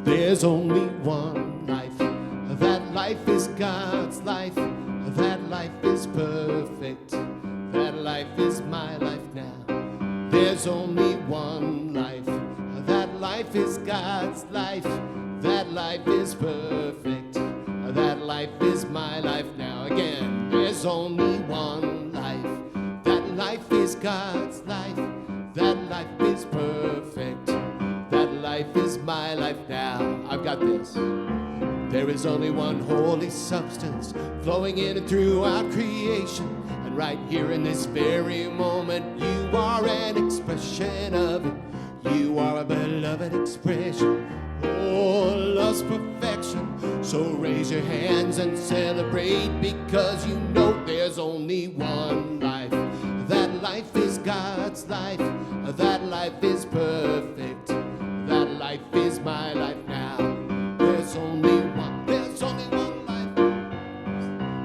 There's only one life. That life is God's life. That life is perfect. That life is my life now. There's only one life. That life is God's life. That life is perfect. That life is my life now. Again, there's only one life. That life is God's life. That life is perfect. That life is my life now. I've got this. There is only one holy substance flowing in and through our creation. And right here in this very moment, you are an expression of it. You are a beloved expression. Oh, love's perfection. So raise your hands and celebrate, because you know there's only one life. That life is God's life. That life is perfect. That life is my life now. There's only one life.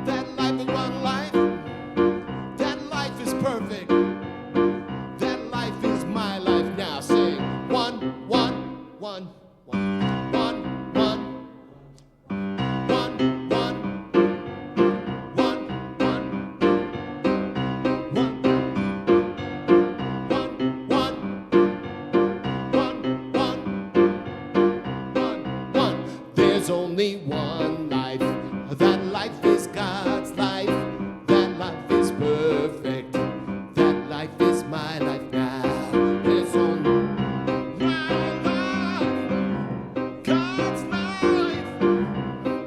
That life is one life. That life is perfect. That life is my life now. Say one. There's only one life. That life is God's life. That life is perfect. That life is my life now. There's only one life. God's life.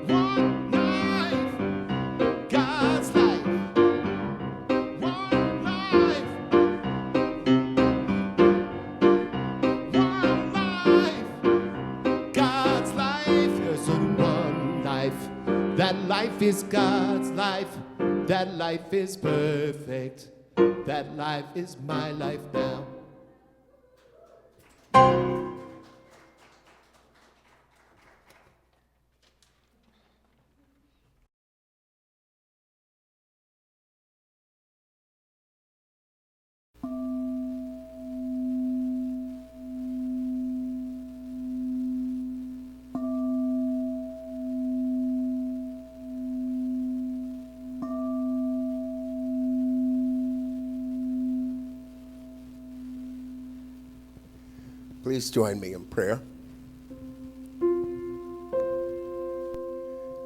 One life. God's life. One life. One life. God's life. There's only one life. That life is God's life. That life is perfect. That life is my life now. Please join me in prayer.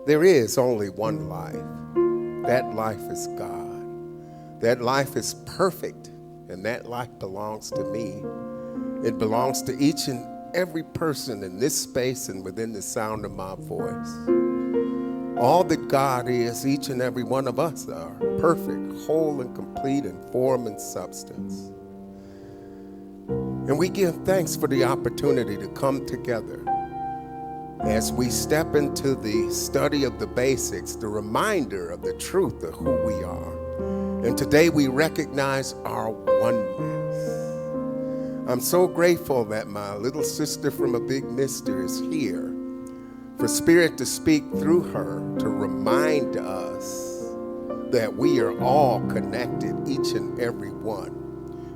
There is only one life. That life is God. That life is perfect, and that life belongs to me. It belongs to each and every person in this space and within the sound of my voice. All that God is, each and every one of us are perfect, whole, and complete in form and substance. And we give thanks for the opportunity to come together as we step into the study of the basics, the reminder of the truth of who we are. And today we recognize our oneness. I'm so grateful that my little sister from a big mister is here, for Spirit to speak through her to remind us that we are all connected, each and every one.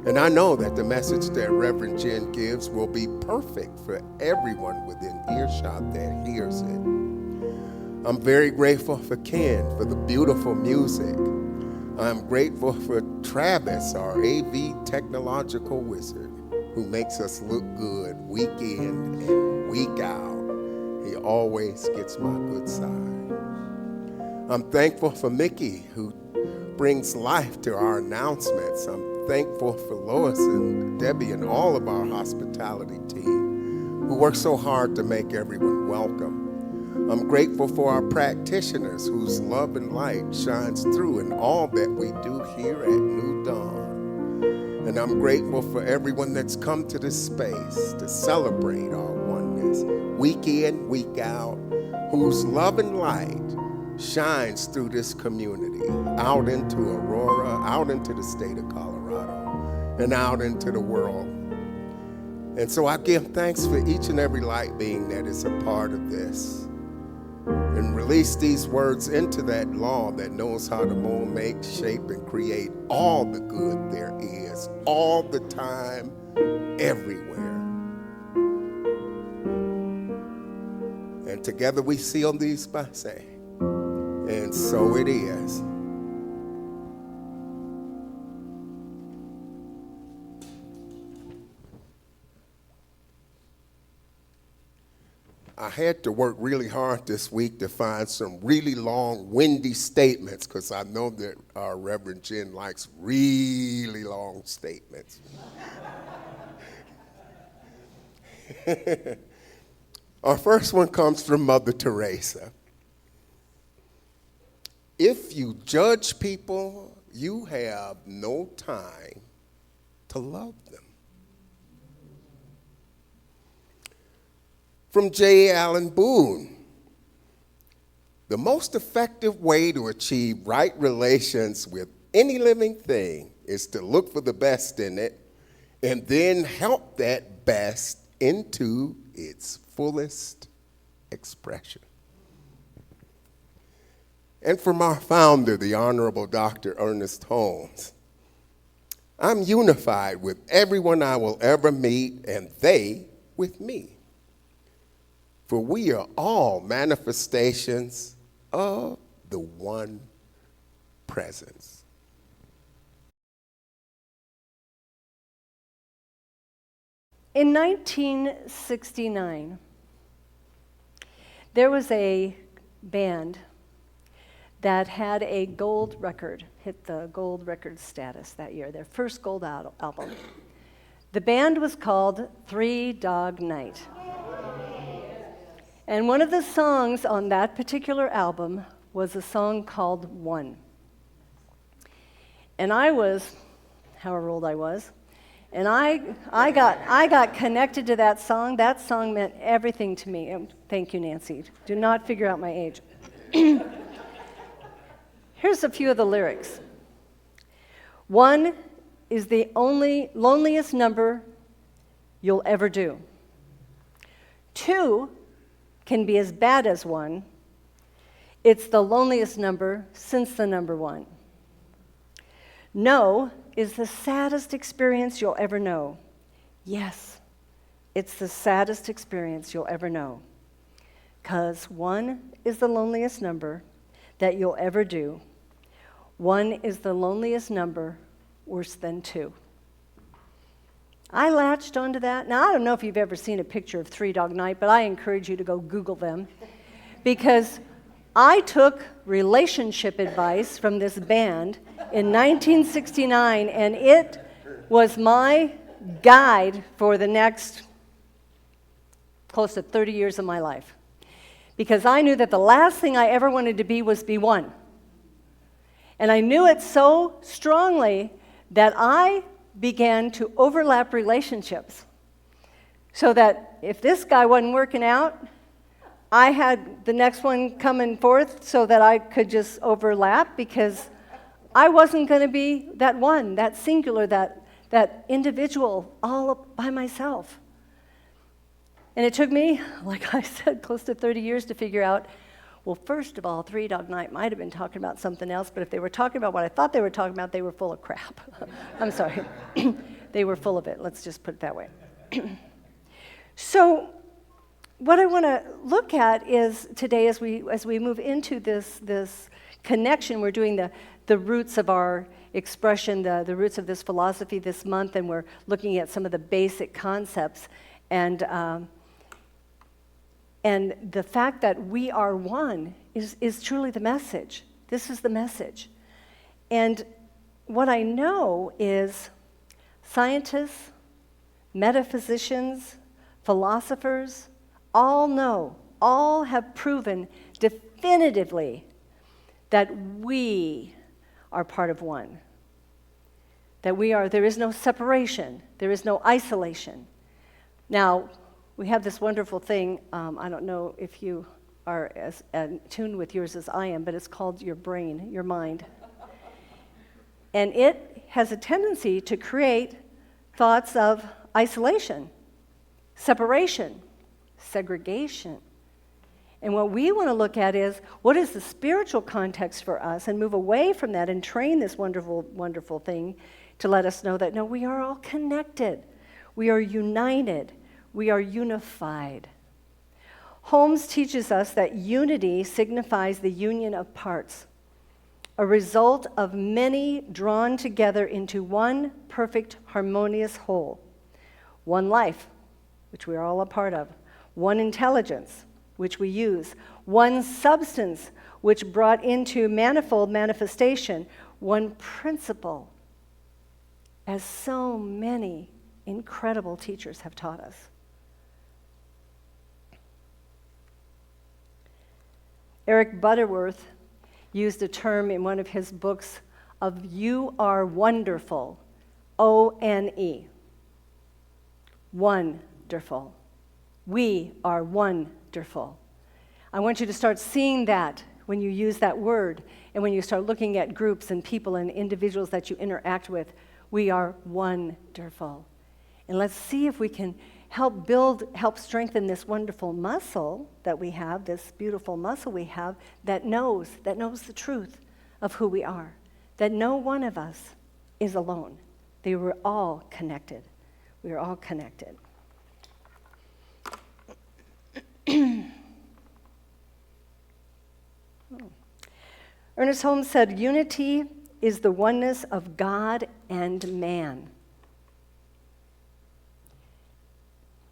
And I know that the message that Reverend Jenn gives will be perfect for everyone within earshot that hears it. I'm very grateful for Ken for the beautiful music. I'm grateful for Travis, our AV technological wizard, who makes us look good week in and week out. He always gets my good side. I'm thankful for Mickey, who brings life to our announcements. I'm thankful for Lois and Debbie and all of our hospitality team who work so hard to make everyone welcome. I'm grateful for our practitioners whose love and light shines through in all that we do here at New Dawn. And I'm grateful for everyone that's come to this space to celebrate our oneness, week in, week out, whose love and light shines through this community, out into Aurora, out into the state of Colorado, and out into the world. And so I give thanks for each and every light being that is a part of this, and release these words into that law that knows how to mold, make, shape, and create all the good there is, all the time, everywhere. Together we seal these by saying, and so it is. I had to work really hard this week to find some really long, windy statements, because I know that our Reverend Jenn likes really long statements. Our first one comes from Mother Teresa. If you judge people, you have no time to love them. From J. Allen Boone, the most effective way to achieve right relations with any living thing is to look for the best in it and then help that best into its fullest expression. And from our founder, the Honorable Dr. Ernest Holmes, I'm unified with everyone I will ever meet, and they with me. For we are all manifestations of the one presence. In 1969, there was a band that had a gold record, hit the gold record status that year, their first gold album. The band was called Three Dog Night. And one of the songs on that particular album was a song called One. And I was, however old I was, and I got connected to that song. That song meant everything to me. Thank you, Nancy. Do not figure out my age. Here's a few of the lyrics. One is the only loneliest number you'll ever do. Two can be as bad as one. It's the loneliest number since the number one. No is the saddest experience you'll ever know. Yes, it's the saddest experience you'll ever know. 'Cause one is the loneliest number that you'll ever do. One is the loneliest number worse than two. I latched onto that. Now, I don't know if you've ever seen a picture of Three Dog Night, but I encourage you to go Google them, because I took relationship advice from this band in 1969, and it was my guide for the next close to 30 years of my life. Because I knew that the last thing I ever wanted to be was be one. And I knew it so strongly that I began to overlap relationships, so that if this guy wasn't working out, I had the next one coming forth so that I could just overlap, because I wasn't going to be that one, that singular, that individual all by myself. And it took me, like I said, close to 30 years to figure out, well, first of all, Three Dog Night might have been talking about something else, but if they were talking about what I thought they were talking about, they were full of crap. I'm sorry. They were full of it. Let's just put it that way. So what I want to look at is today, as we move into this connection, we're doing the roots of our expression, the roots of this philosophy this month, and we're looking at some of the basic concepts. And the fact that we are one is truly the message. This is the message. And what I know is scientists, metaphysicians, philosophers, all have proven definitively that we are part of one. That there is no separation, there is no isolation. Now, we have this wonderful thing, I don't know if you are as tuned with yours as I am, but it's called your brain, your mind. And it has a tendency to create thoughts of isolation, separation, segregation. And what we want to look at is, what is the spiritual context for us, and move away from that and train this wonderful, wonderful thing to let us know that, no, we are all connected. We are united. We are unified. Holmes teaches us that unity signifies the union of parts, a result of many drawn together into one perfect, harmonious whole. One life, which we are all a part of. One intelligence, which we use. One substance, which brought into manifold manifestation. One principle, as so many incredible teachers have taught us. Eric Butterworth used a term in one of his books of "you are wonderful," O-N-E. Wonderful. We are wonderful. I want you to start seeing that when you use that word and when you start looking at groups and people and individuals that you interact with. We are wonderful. And let's see if we can help strengthen this wonderful muscle that we have, this beautiful muscle we have that knows the truth of who we are, that no one of us is alone. They were all connected. We are all connected. Ernest Holmes said, "Unity is the oneness of God and man."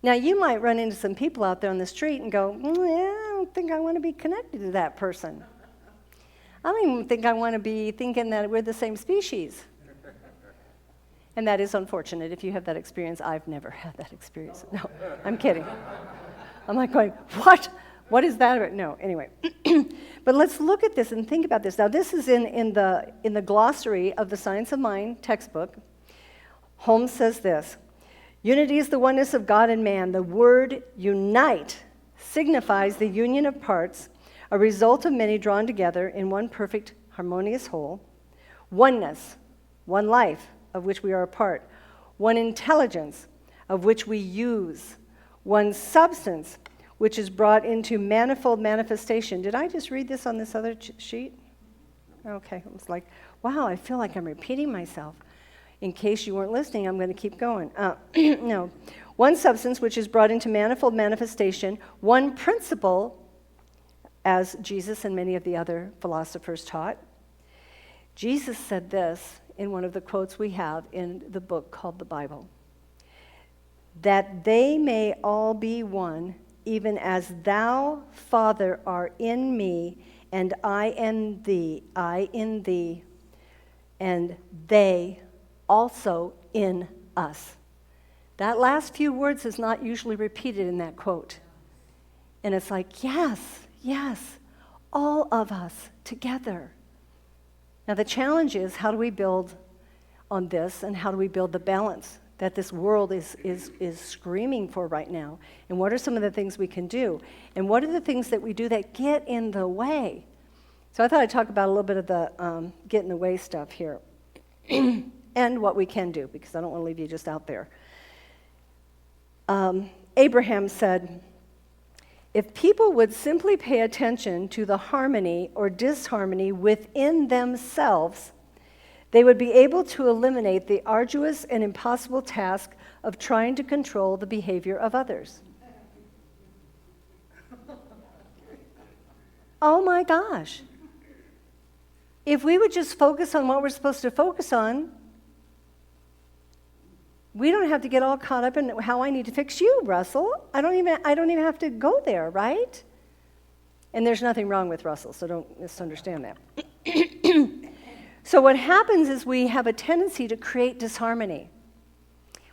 Now, you might run into some people out there on the street and go, yeah, I don't think I want to be connected to that person. I don't even think I want to be thinking that we're the same species. And that is unfortunate if you have that experience. I've never had that experience. No, I'm kidding. I'm like going, what? What is that about? No, anyway. But let's look at this and think about this. Now, this is in the glossary of the Science of Mind textbook. Holmes says this: unity is the oneness of God and man. The word unite signifies the union of parts, a result of many drawn together in one perfect, harmonious whole. Oneness, one life, of which we are a part. One intelligence, of which we use. One substance, which is brought into manifold manifestation. Did I just read this on this other sheet? Okay, it was like, wow, I feel like I'm repeating myself. In case you weren't listening, I'm going to keep going. No. One substance which is brought into manifold manifestation, one principle, as Jesus and many of the other philosophers taught. Jesus said this in one of the quotes we have in the book called the Bible: that they may all be one, even as thou, Father, art in me, and I in thee, and they also in us. That last few words is not usually repeated in that quote. And it's like, yes, all of us together. Now the challenge is, how do we build on this, and how do we build the balance that this world is screaming for right now? And what are some of the things we can do? And what are the things that we do that get in the way? So I thought I'd talk about a little bit of the get in the way stuff here. And what we can do, because I don't want to leave you just out there. Abraham said, if people would simply pay attention to the harmony or disharmony within themselves, they would be able to eliminate the arduous and impossible task of trying to control the behavior of others. Oh my gosh. If we would just focus on what we're supposed to focus on, we don't have to get all caught up in how I need to fix you, Russell. I don't even have to go there, right? And there's nothing wrong with Russell, so don't misunderstand that. So what happens is we have a tendency to create disharmony.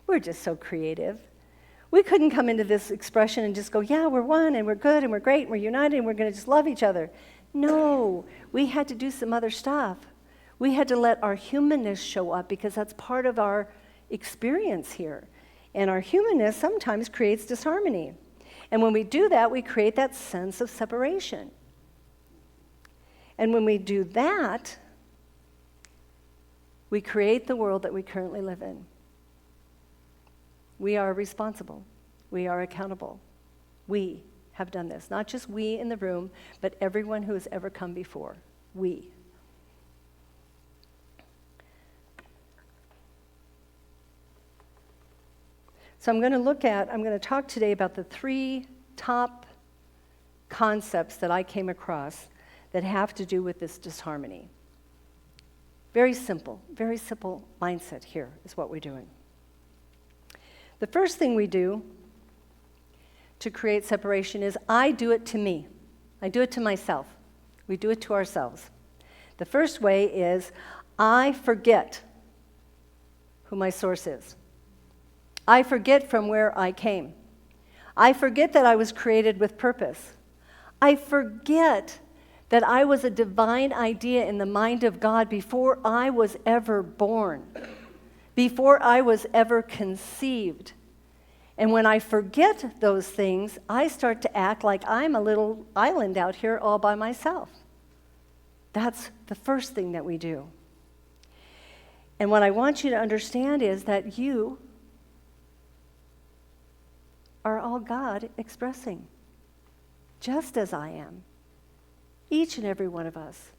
We're just so creative. We couldn't come into this expression and just go, yeah, we're one, and we're good, and we're great, and we're united, and we're going to just love each other. No, we had to do some other stuff. We had to let our humanness show up, because that's part of our experience here. And our humanness sometimes creates disharmony. And when we do that, we create that sense of separation. And when we do that, we create the world that we currently live in. We are responsible. We are accountable. We have done this. Not just we in the room, but everyone who has ever come before. We. So I'm going to talk today about the three top concepts that I came across that have to do with this disharmony. Very simple mindset here is what we're doing. The first thing we do to create separation is I do it to me. I do it to myself. We do it to ourselves. The first way is I forget who my source is. I forget from where I came. I forget that I was created with purpose. I forget that I was a divine idea in the mind of God before I was ever born, before I was ever conceived. And when I forget those things, I start to act like I'm a little island out here all by myself. That's the first thing that we do. And what I want you to understand is that you are all God expressing, just as I am. Each and every one of us.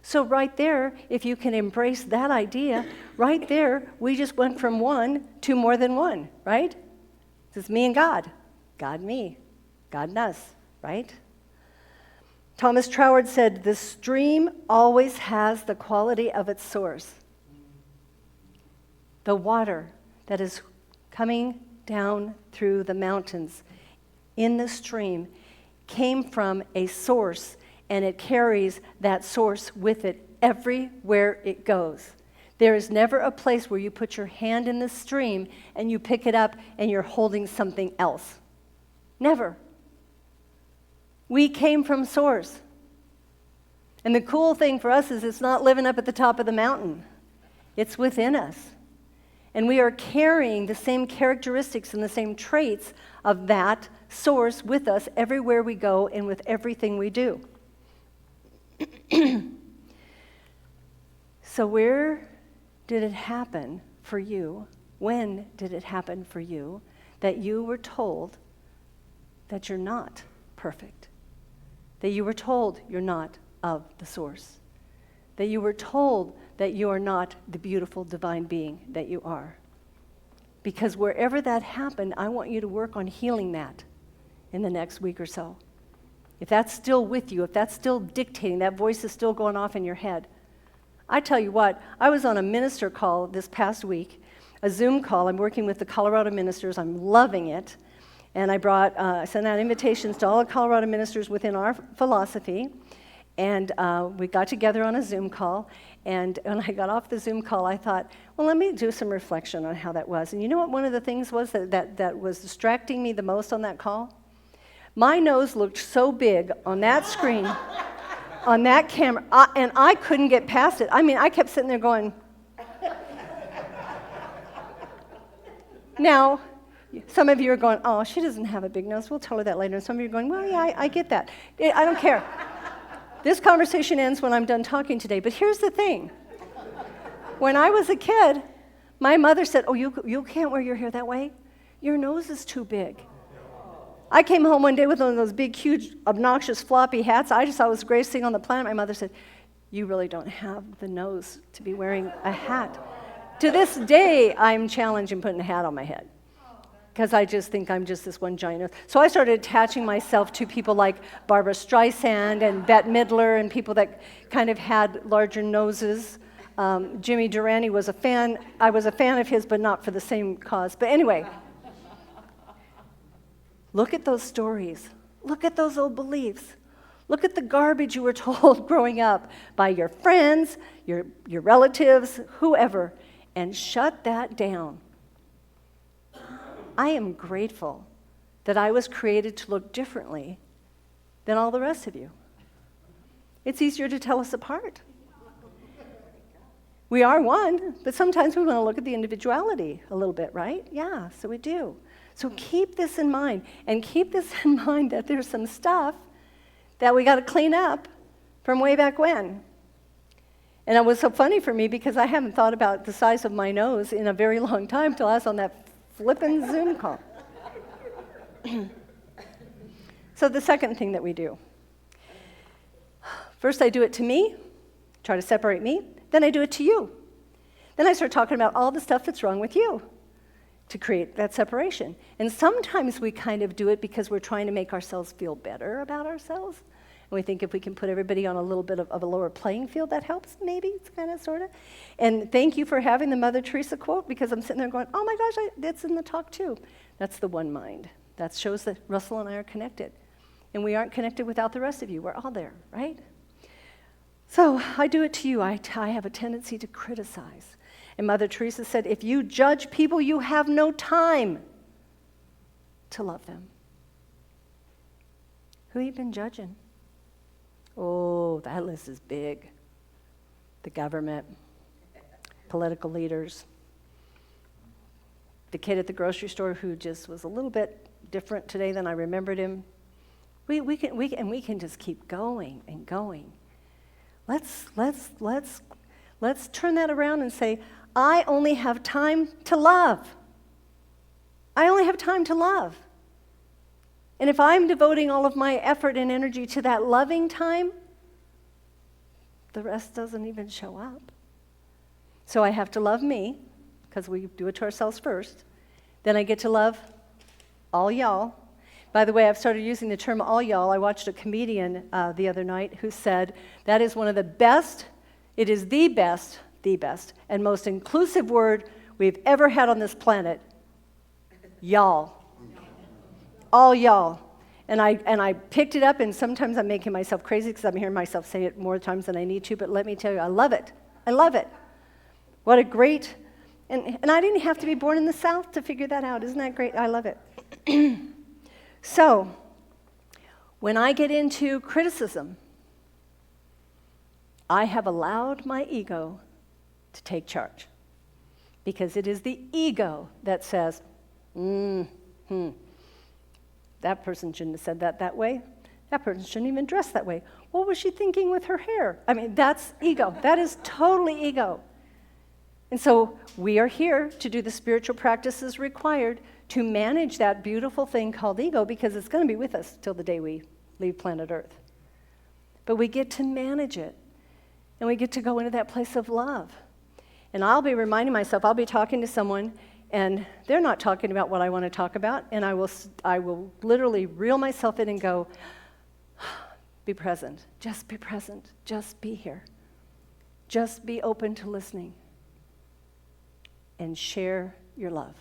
So right there, if you can embrace that idea, right there, we just went from one to more than one, right? It's me and God. God me. God and us, right? Thomas Troward said, the stream always has the quality of its source. The water that is coming down through the mountains in the stream came from a source, and it carries that source with it everywhere it goes. There is never a place where you put your hand in the stream and you pick it up and you're holding something else. Never. We came from source. And the cool thing for us is it's not living up at the top of the mountain. It's within us. And we are carrying the same characteristics and the same traits of that source with us everywhere we go and with everything we do. So where did it happen for you? When did it happen for you that you were told that you're not perfect? That you were told you're not of the source? That you were told that you are not the beautiful divine being that you are? Because wherever that happened, I want you to work on healing that in the next week or so. If that's still with you, if that's still dictating, that voice is still going off in your head. I tell you what, I was on a minister call this past week, a Zoom call. I'm working with the Colorado ministers. I'm loving it. And I sent out invitations to all the Colorado ministers within our philosophy. And we got together on a Zoom call. And when I got off the Zoom call, I thought, well, let me do some reflection on how that was. And you know what one of the things was that was distracting me the most on that call? My nose looked so big on that screen, on that camera, and I couldn't get past it. I mean, I kept sitting there going. Now, some of you are going, oh, she doesn't have a big nose. We'll tell her that later. And some of you are going, well, yeah, I get that. I don't care. This conversation ends when I'm done talking today. But here's the thing. When I was a kid, my mother said, oh, you can't wear your hair that way. Your nose is too big. I came home one day with one of those big, huge, obnoxious, floppy hats. I just thought it was the greatest thing on the planet. My mother said, you really don't have the nose to be wearing a hat. To this day, I'm challenged in putting a hat on my head because I just think I'm just this one giant nose. So I started attaching myself to people like Barbara Streisand and Bette Midler and people that kind of had larger noses. Jimmy Durante was a fan. I was a fan of his, but not for the same cause. But anyway, look at those stories. Look at those old beliefs. Look at the garbage you were told growing up by your friends, your relatives, whoever, and shut that down. I am grateful that I was created to look differently than all the rest of you. It's easier to tell us apart. We are one, but sometimes we want to look at the individuality a little bit, right? Yeah, so we do. So keep this in mind, and keep this in mind that there's some stuff that we got to clean up from way back when. And it was so funny for me because I haven't thought about the size of my nose in a very long time till I was on that flippin' Zoom call. So the second thing that we do. First I do it to me, try to separate me, then I do it to you. Then I start talking about all the stuff that's wrong with you. to create that separation. And sometimes we kind of do it because we're trying to make ourselves feel better about ourselves. And we think if we can put everybody on a little bit of a lower playing field, that helps, maybe, it's kind of, sort of. And thank you for having the Mother Teresa quote, because I'm sitting there going, oh my gosh, that's in the talk too. That's the one mind. That shows that Russell and I are connected. And we aren't connected without the rest of you. We're all there, right? So I do it to you. I have a tendency to criticize. And Mother Teresa said, if you judge people, you have no time to love them. Who you been judging? Oh, that list is big. The government, political leaders, the kid at the grocery store who just was a little bit different today than I remembered him. We can just keep going and going. Let's turn that around and say, I only have time to love. I only have time to love. And if I'm devoting all of my effort and energy to that loving time, the rest doesn't even show up. So I have to love me, because we do it to ourselves first. Then I get to love all y'all. By the way, I've started using the term all y'all. I watched a comedian the other night who said that is one of the best, it is the best, and most inclusive word we've ever had on this planet. Y'all. All y'all. And I picked it up, and sometimes I'm making myself crazy because I'm hearing myself say it more times than I need to, but let me tell you, I love it. I love it. What a great, and I didn't have to be born in the South to figure that out. Isn't that great? I love it. So, when I get into criticism, I have allowed my ego to take charge. Because it is the ego that says, that person shouldn't have said that way. That person shouldn't even dress that way. What was she thinking with her hair? I mean, that's ego. That is totally ego. And so we are here to do the spiritual practices required to manage that beautiful thing called ego, because it's going to be with us till the day we leave planet Earth. But we get to manage it, and we get to go into that place of love. And I'll be reminding myself, I'll be talking to someone, and they're not talking about what I want to talk about, and I will literally reel myself in and go, be present, just be here. Just be open to listening, and share your love.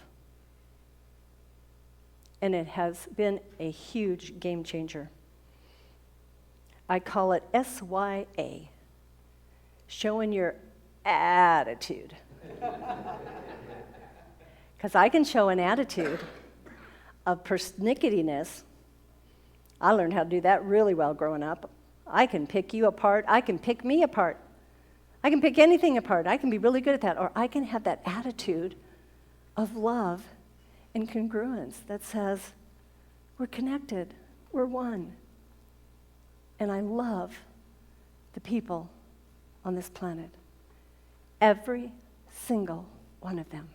And it has been a huge game changer. I call it SYA, showing your attitude. Because I can show an attitude of persnicketyness. I learned how to do that really well growing up. I can pick you apart. I can pick me apart. I can pick anything apart. I can be really good at that. Or I can have that attitude of love and congruence that says, we're connected, we're one. And I love the people on this planet. Every single one of them.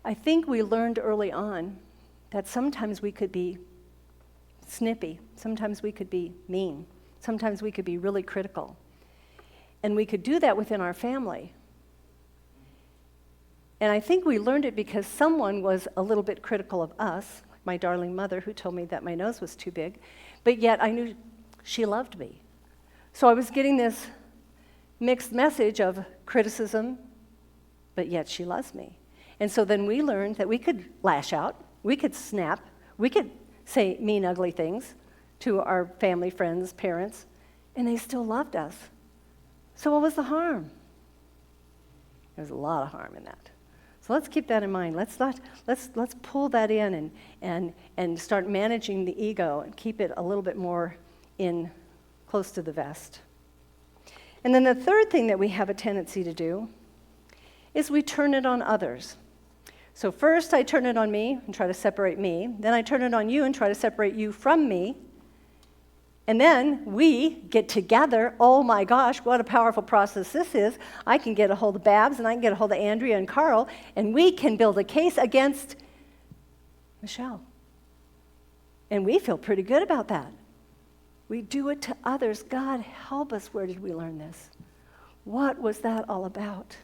I think we learned early on that sometimes we could be snippy, sometimes we could be mean, sometimes we could be really critical. And we could do that within our family. And I think we learned it because someone was a little bit critical of us, my darling mother, who told me that my nose was too big, but yet I knew she loved me. So I was getting this mixed message of criticism, but yet she loves me. And so then we learned that we could lash out, we could snap, we could say mean, ugly things to our family, friends, parents, and they still loved us. So what was the harm? There's a lot of harm in that. So let's keep that in mind. Let's pull that in and start managing the ego and keep it a little bit more in close to the vest. And then the third thing that we have a tendency to do is we turn it on others. So first I turn it on me and try to separate me. Then I turn it on you and try to separate you from me. And then we get together. Oh my gosh, what a powerful process this is. I can get a hold of Babs and I can get a hold of Andrea and Carl, and we can build a case against Michelle. And we feel pretty good about that. We do it to others. God, help us. Where did we learn this? What was that all about?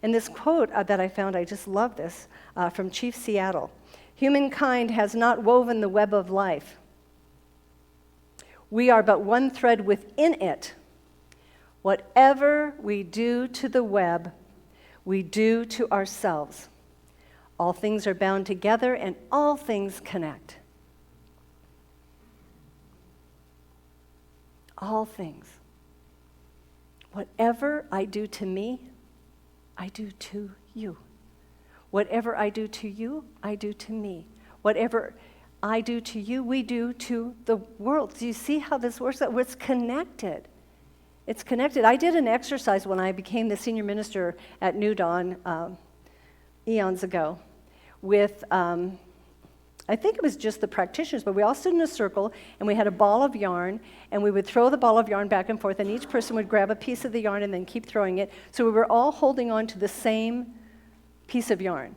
And this quote that I found, I just love this, from Chief Seattle. Humankind has not woven the web of life. We are but one thread within it. Whatever we do to the web, we do to ourselves. All things are bound together and all things connect. All things. Whatever I do to me, I do to you. Whatever I do to you, I do to me. Whatever I do to you, we do to the world. Do you see how this works? It's connected. It's connected. I did an exercise when I became the senior minister at New Dawn eons ago with, I think it was just the practitioners, but we all stood in a circle and we had a ball of yarn and we would throw the ball of yarn back and forth and each person would grab a piece of the yarn and then keep throwing it. So we were all holding on to the same piece of yarn.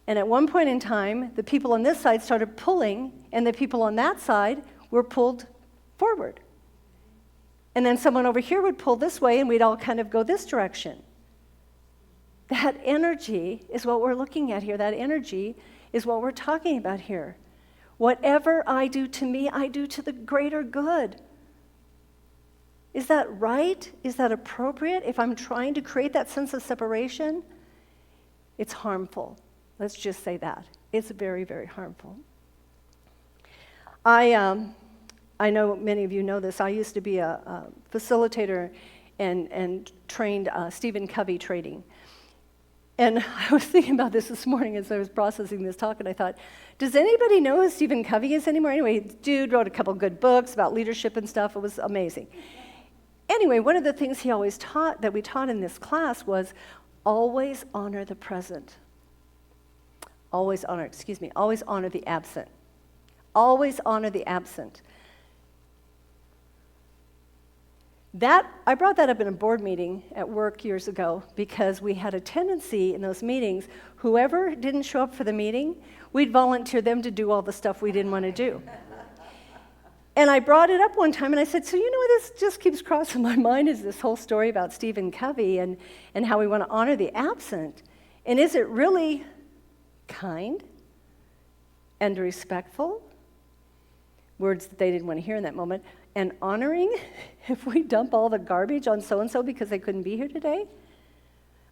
And at one point in time, the people on this side started pulling and the people on that side were pulled forward. And then someone over here would pull this way and we'd all kind of go this direction. That energy is what we're looking at here. That energy is what we're talking about here. Whatever I do to me, I do to the greater good. Is that right? Is that appropriate? If I'm trying to create that sense of separation, it's harmful. Let's just say that. It's very, very harmful. I know many of you know this. I used to be a facilitator and trained Stephen Covey trading. And I was thinking about this morning as I was processing this talk, and I thought, does anybody know who Stephen Covey is anymore? Anyway, dude wrote a couple good books about leadership and stuff. It was amazing. Anyway, one of the things he always taught, that we taught in this class, was always honor the present. Always honor the absent. Always honor the absent. I brought that up in a board meeting at work years ago because we had a tendency in those meetings, whoever didn't show up for the meeting, we'd volunteer them to do all the stuff we didn't want to do. And I brought it up one time and I said, so you know what this just keeps crossing my mind is this whole story about Stephen Covey and how we want to honor the absent. And is it really kind and respectful? Words that they didn't want to hear in that moment. And honoring, if we dump all the garbage on so-and-so because they couldn't be here today?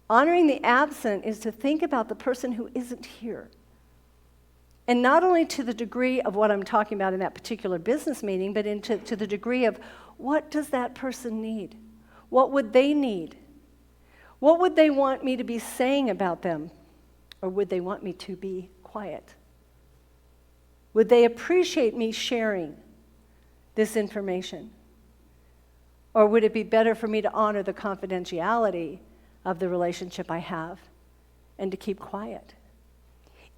Honoring the absent is to think about the person who isn't here. And not only to the degree of what I'm talking about in that particular business meeting, but to the degree of what does that person need? What would they need? What would they want me to be saying about them? Or would they want me to be quiet? Would they appreciate me sharing this information? Or would it be better for me to honor the confidentiality of the relationship I have and to keep quiet?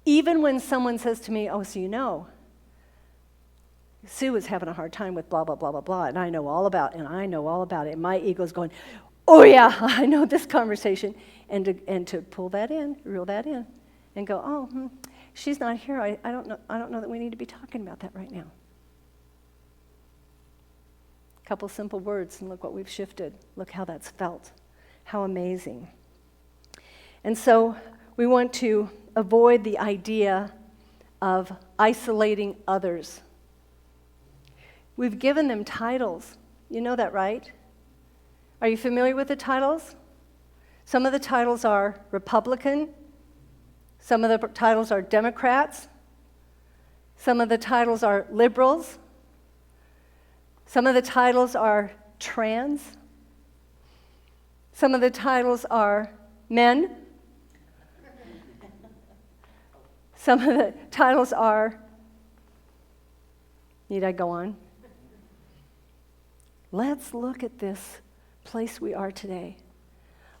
Even when someone says to me, oh, so you know, Sue is having a hard time with blah, blah, blah, blah, blah, and I know all about it, and my ego's going, oh yeah, I know this conversation, and to pull that in, reel that in, and go, oh, she's not here, I don't know that we need to be talking about that right now. A couple simple words, and look what we've shifted. Look how that's felt. How amazing. And so we want to avoid the idea of isolating others. We've given them titles. You know that, right? Are you familiar with the titles? Some of the titles are Republican. Some of the titles are Democrats. Some of the titles are liberals. Some of the titles are trans. Some of the titles are men. Some of the titles are, need I go on? Let's look at this place we are today.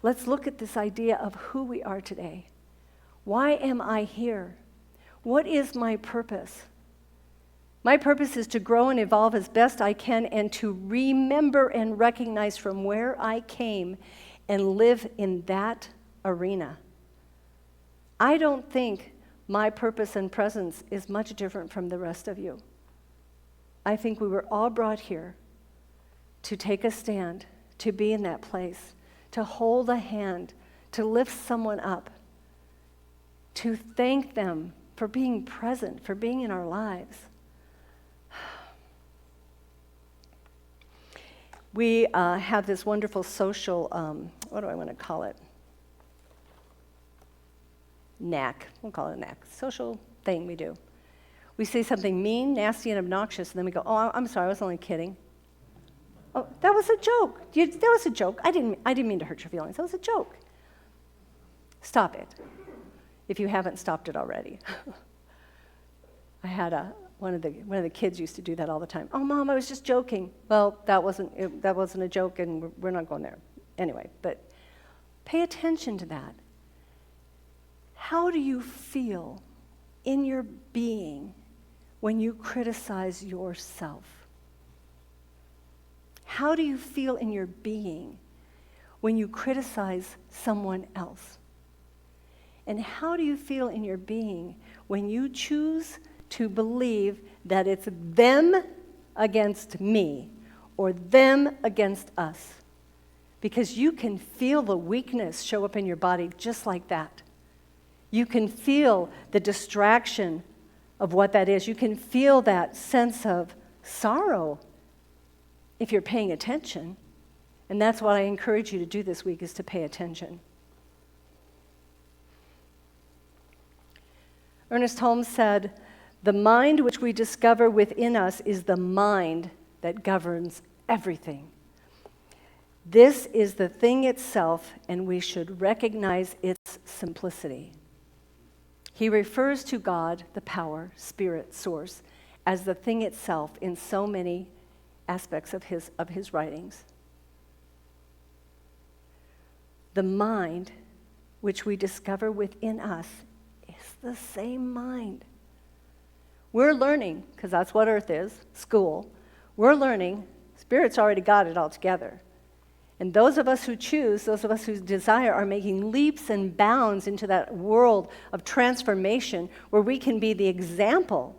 Let's look at this idea of who we are today. Why am I here? What is my purpose? My purpose is to grow and evolve as best I can and to remember and recognize from where I came and live in that arena. I don't think my purpose and presence is much different from the rest of you. I think we were all brought here to take a stand, to be in that place, to hold a hand, to lift someone up, to thank them for being present, for being in our lives. We have this wonderful social, what do I want to call it? Knack. We'll call it a knack. Social thing we do. We say something mean, nasty, and obnoxious, and then we go, oh, I'm sorry, I was only kidding. Oh, that was a joke. That was a joke. I didn't mean to hurt your feelings. That was a joke. Stop it, if you haven't stopped it already. I had one of the kids used to do that all the time. Oh, Mom, I was just joking. Well, that wasn't a joke, and we're not going there. Anyway, but pay attention to that. How do you feel in your being when you criticize yourself? How do you feel in your being when you criticize someone else? And how do you feel in your being when you choose to believe that it's them against me or them against us? Because you can feel the weakness show up in your body just like that. You can feel the distraction of what that is. You can feel that sense of sorrow if you're paying attention. And that's what I encourage you to do this week, is to pay attention. Ernest Holmes said, "The mind which we discover within us is the mind that governs everything. This is the thing itself, and we should recognize its simplicity." He refers to God, the power, spirit, source, as the thing itself in so many aspects of his writings. The mind which we discover within us is the same mind. We're learning, because that's what earth is, school. We're learning. Spirit's already got it all together. And those of us who choose, those of us who desire, are making leaps and bounds into that world of transformation where we can be the example,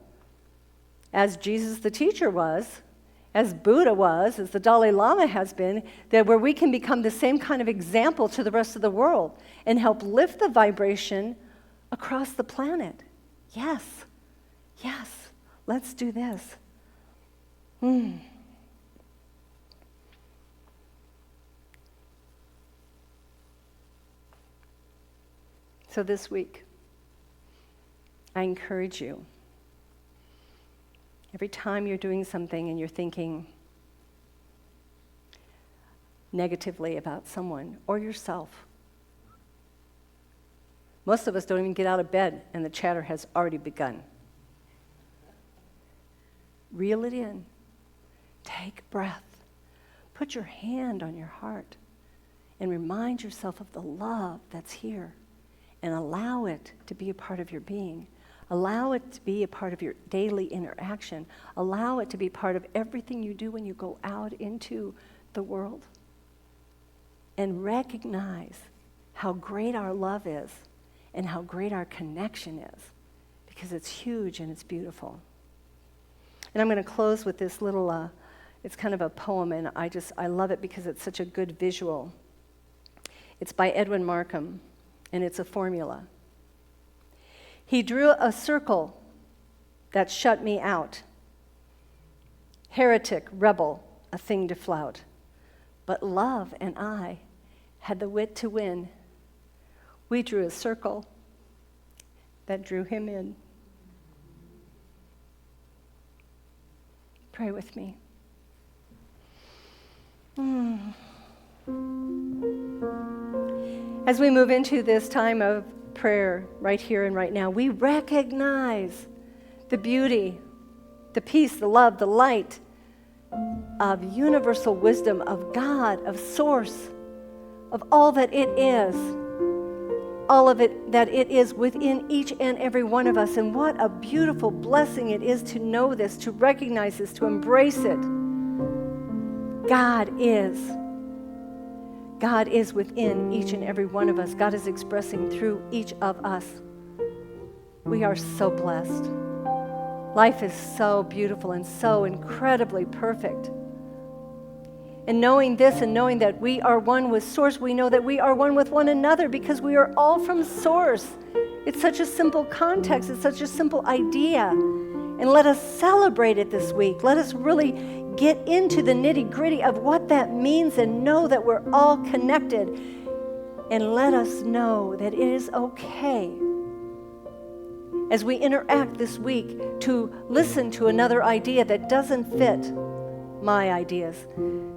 as Jesus the teacher was, as Buddha was, as the Dalai Lama has been, that where we can become the same kind of example to the rest of the world and help lift the vibration across the planet. Yes, yes, let's do this. So this week, I encourage you, every time you're doing something and you're thinking negatively about someone or yourself, most of us don't even get out of bed and the chatter has already begun. Reel it in. Take a breath. Put your hand on your heart and remind yourself of the love that's here. And allow it to be a part of your being. Allow it to be a part of your daily interaction. Allow it to be part of everything you do when you go out into the world. And recognize how great our love is and how great our connection is, because it's huge and it's beautiful. And I'm going to close with this little, it's kind of a poem, and I love it because it's such a good visual. It's by Edwin Markham. And it's a formula. He drew a circle that shut me out. Heretic, rebel, a thing to flout. But love and I had the wit to win. We drew a circle that drew him in. Pray with me. As we move into this time of prayer right here and right now, we recognize the beauty, the peace, the love, the light of universal wisdom of God, of Source, of all that it is, all of it that it is within each and every one of us. And what a beautiful blessing it is to know this, to recognize this, to embrace it. God is. God is within each and every one of us. God is expressing through each of us. We are so blessed. Life is so beautiful and so incredibly perfect. And knowing this and knowing that we are one with Source, we know that we are one with one another because we are all from Source. It's such a simple context. It's such a simple idea. And let us celebrate it this week. Let us really get into the nitty-gritty of what that means and know that we're all connected. And let us know that it is okay as we interact this week to listen to another idea that doesn't fit my ideas,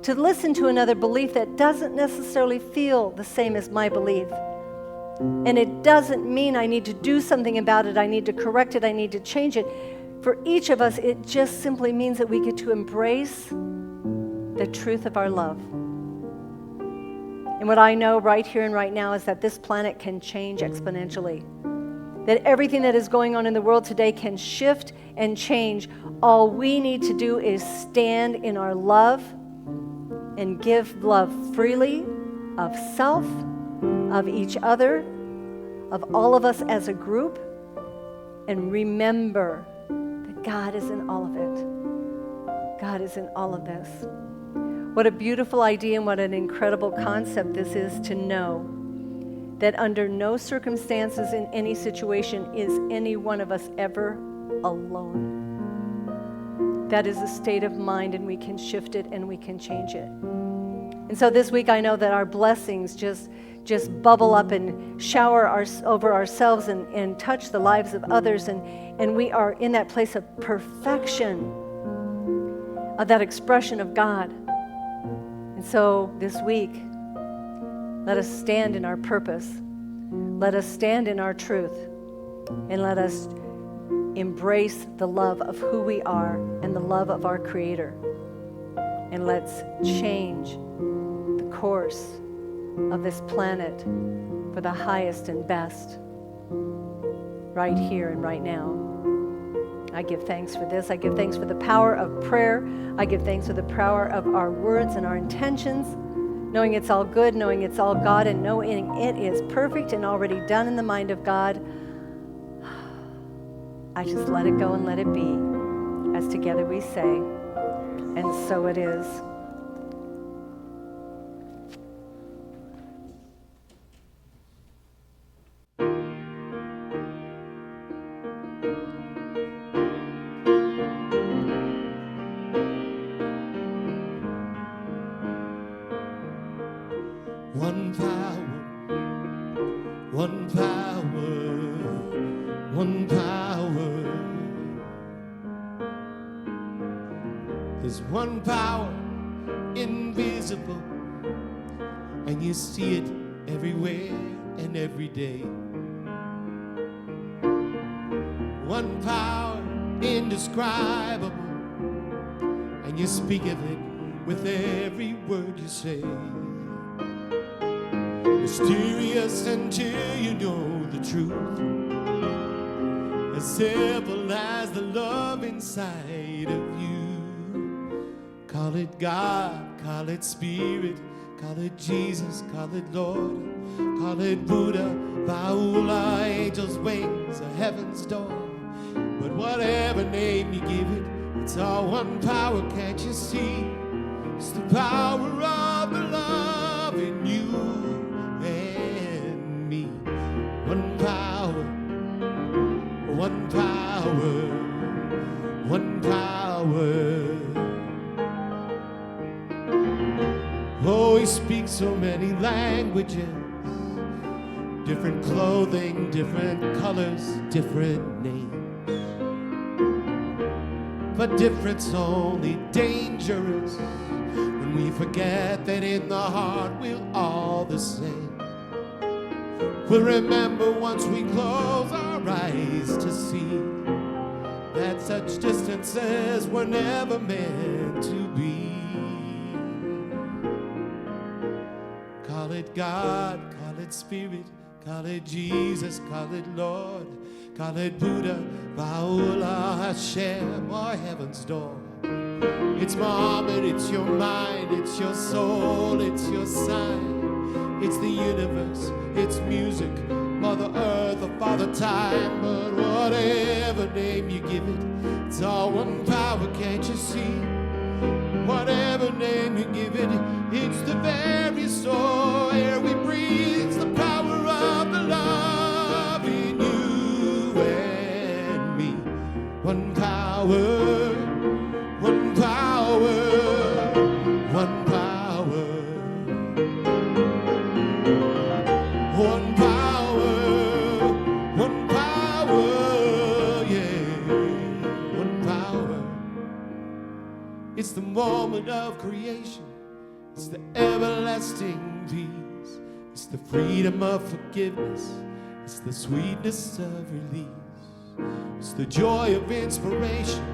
to listen to another belief that doesn't necessarily feel the same as my belief. And it doesn't mean I need to do something about it, I need to correct it, I need to change it. For each of us, it just simply means that we get to embrace the truth of our love. And what I know right here and right now is that this planet can change exponentially. That everything that is going on in the world today can shift and change. All we need to do is stand in our love and give love freely of self, of each other, of all of us as a group, and remember that God is in all of it. God is in all of this. What a beautiful idea and what an incredible concept this is to know that under no circumstances in any situation is any one of us ever alone. That is a state of mind, and we can shift it and we can change it. And so this week I know that our blessings just bubble up and shower over ourselves and touch the lives of others, and we are in that place of perfection, of that expression of God. And so this week, let us stand in our purpose. Let us stand in our truth. And let us embrace the love of who we are and the love of our Creator. And let's change the course of this planet for the highest and best right here and right now. I give thanks for this. I give thanks for the power of prayer. I give thanks for the power of our words and our intentions, knowing it's all good, knowing it's all God, and knowing it is perfect and already done in the mind of God. I just let it go and let it be, as together we say, and so it is. One power, one power, one power. There's one power invisible, and you see it everywhere and every day. One power indescribable, and you speak of it with every word you say. Mysterious until you know the truth, as simple as the love inside of you. Call it God, call it Spirit, call it Jesus, call it Lord, call it Buddha, Ba'ula, angels' wings, or heaven's door. But whatever name you give it, it's all one power, can't you see? It's the power of the love in you. One power, one power, one power. Oh, he speaks so many languages, different clothing, different colors, different names. But difference only dangerous when we forget that in the heart we're all the same. We'll remember once we close our eyes to see that such distances were never meant to be. Call it God, call it Spirit, call it Jesus, call it Lord, call it Buddha, Ba'ula, Hashem, or heaven's door. It's Muhammad, it's your mind, it's your soul, it's your sign. It's the universe, it's music, Mother Earth or Father Time. But whatever name you give it, it's all one power, can't you see? whatever name you give it, it's the very soul air we breathe. It's the power of the love in you and me. One power, one power, one power, one power, one power, yeah, one power. It's the moment of creation. It's the everlasting peace. It's the freedom of forgiveness. It's the sweetness of release. It's the joy of inspiration.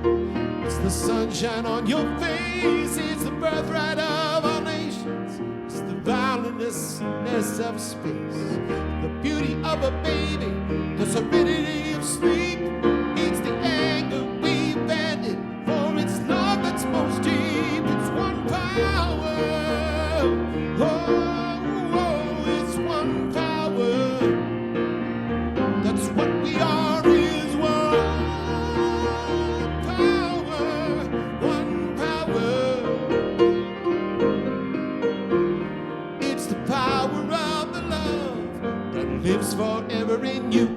It's the sunshine on your face. It's the birthright of all nations. It's the boundlessness of space. The beauty of a baby. The serenity of sleep. It's the anger we've ended. For it's love that's most deep. It's one power. Oh, it's one power. That's what we are. Lives forever in you